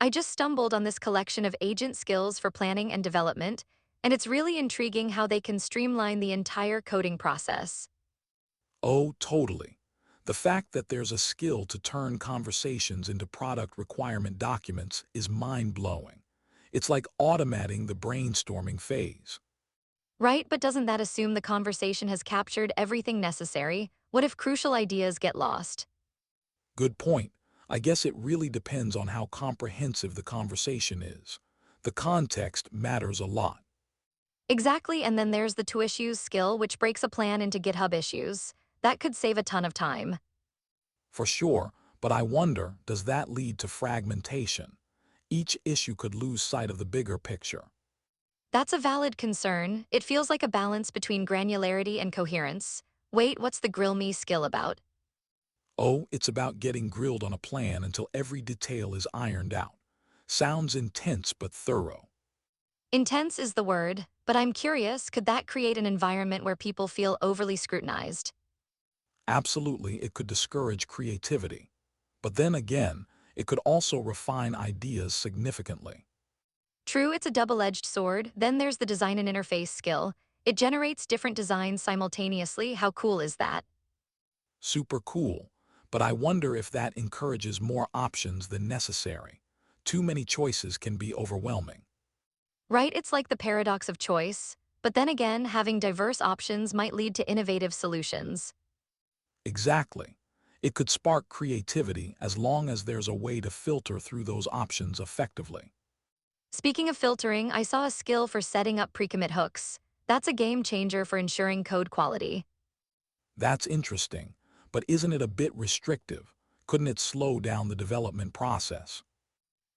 I just stumbled on this collection of agent skills for planning and development, and it's really intriguing how they can streamline the entire coding process. Oh, totally. The fact that there's a skill to turn conversations into product requirement documents is mind-blowing. It's like automating the brainstorming phase. Right, but doesn't that assume the conversation has captured everything necessary? What if crucial ideas get lost? Good point. I guess it really depends on how comprehensive the conversation is. The context matters a lot. Exactly, and then there's the to issues skill, which breaks a plan into GitHub issues. That could save a ton of time. For sure, but I wonder, does that lead to fragmentation? Each issue could lose sight of the bigger picture. That's a valid concern. It feels like a balance between granularity and coherence. Wait, what's the grill me skill about? Oh, it's about getting grilled on a plan until every detail is ironed out. Sounds intense but thorough. Intense is the word, but I'm curious, could that create an environment where people feel overly scrutinized? Absolutely, it could discourage creativity. But then again, it could also refine ideas significantly. True, it's a double-edged sword. Then there's the design and interface skill. It generates different designs simultaneously. How cool is that? Super cool, but I wonder if that encourages more options than necessary. Too many choices can be overwhelming. Right, it's like the paradox of choice. But then again, having diverse options might lead to innovative solutions. Exactly. It could spark creativity as long as there's a way to filter through those options effectively. Speaking of filtering, I saw a skill for setting up pre-commit hooks. That's a game changer for ensuring code quality. That's interesting, but isn't it a bit restrictive? Couldn't it slow down the development process?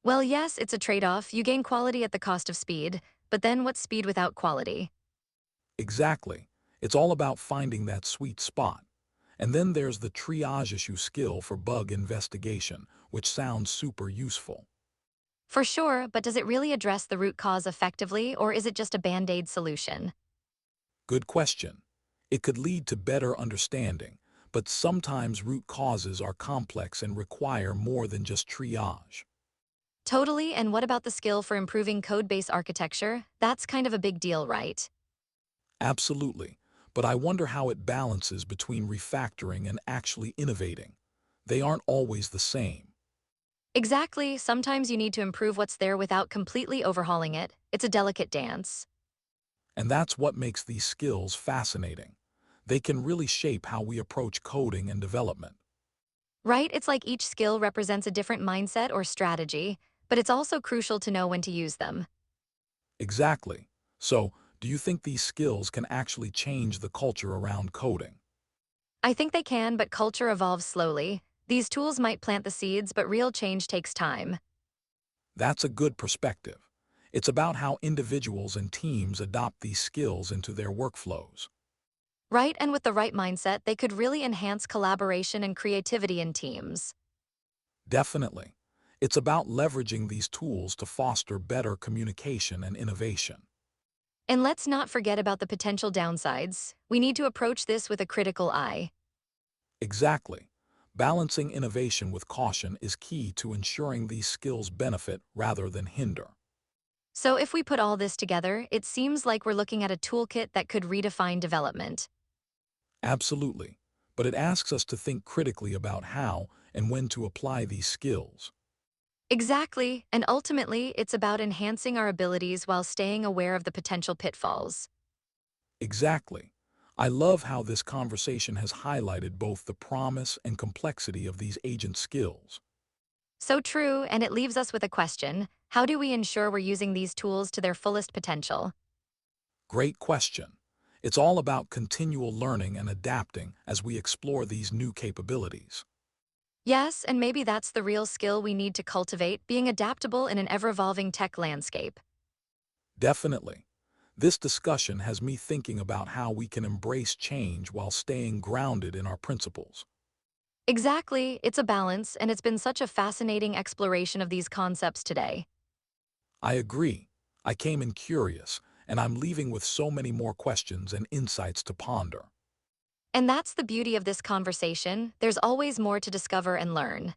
Well, yes, it's a trade-off. You gain quality at the cost of speed, but then what's speed without quality? Exactly. It's all about finding that sweet spot. And then there's the triage issue skill for bug investigation, which sounds super useful. For sure, but does it really address the root cause effectively, or is it just a band-aid solution? Good question. It could lead to better understanding, but sometimes root causes are complex and require more than just triage. Totally, and what about the skill for improving code-base architecture? That's kind of a big deal, right? Absolutely, but I wonder how it balances between refactoring and actually innovating. They aren't always the same. Exactly, sometimes you need to improve what's there without completely overhauling it. It's a delicate dance. And that's what makes these skills fascinating. They can really shape how we approach coding and development. Right? It's like each skill represents a different mindset or strategy, but it's also crucial to know when to use them. Exactly. So, do you think these skills can actually change the culture around coding? I think they can, but culture evolves slowly. These tools might plant the seeds, but real change takes time. That's a good perspective. It's about how individuals and teams adopt these skills into their workflows. Right? And with the right mindset, they could really enhance collaboration and creativity in teams. Definitely. It's about leveraging these tools to foster better communication and innovation. And let's not forget about the potential downsides. We need to approach this with a critical eye. Exactly. Balancing innovation with caution is key to ensuring these skills benefit rather than hinder. So if we put all this together, it seems like we're looking at a toolkit that could redefine development. Absolutely. But it asks us to think critically about how and when to apply these skills. Exactly, and ultimately, it's about enhancing our abilities while staying aware of the potential pitfalls. Exactly. I love how this conversation has highlighted both the promise and complexity of these agent skills. So true, and it leaves us with a question. How do we ensure we're using these tools to their fullest potential? Great question. It's all about continual learning and adapting as we explore these new capabilities. Yes, and maybe that's the real skill we need to cultivate, being adaptable in an ever-evolving tech landscape. Definitely. This discussion has me thinking about how we can embrace change while staying grounded in our principles. Exactly, it's a balance, and it's been such a fascinating exploration of these concepts today. I agree. I came in curious, and I'm leaving with so many more questions and insights to ponder. And that's the beauty of this conversation. There's always more to discover and learn.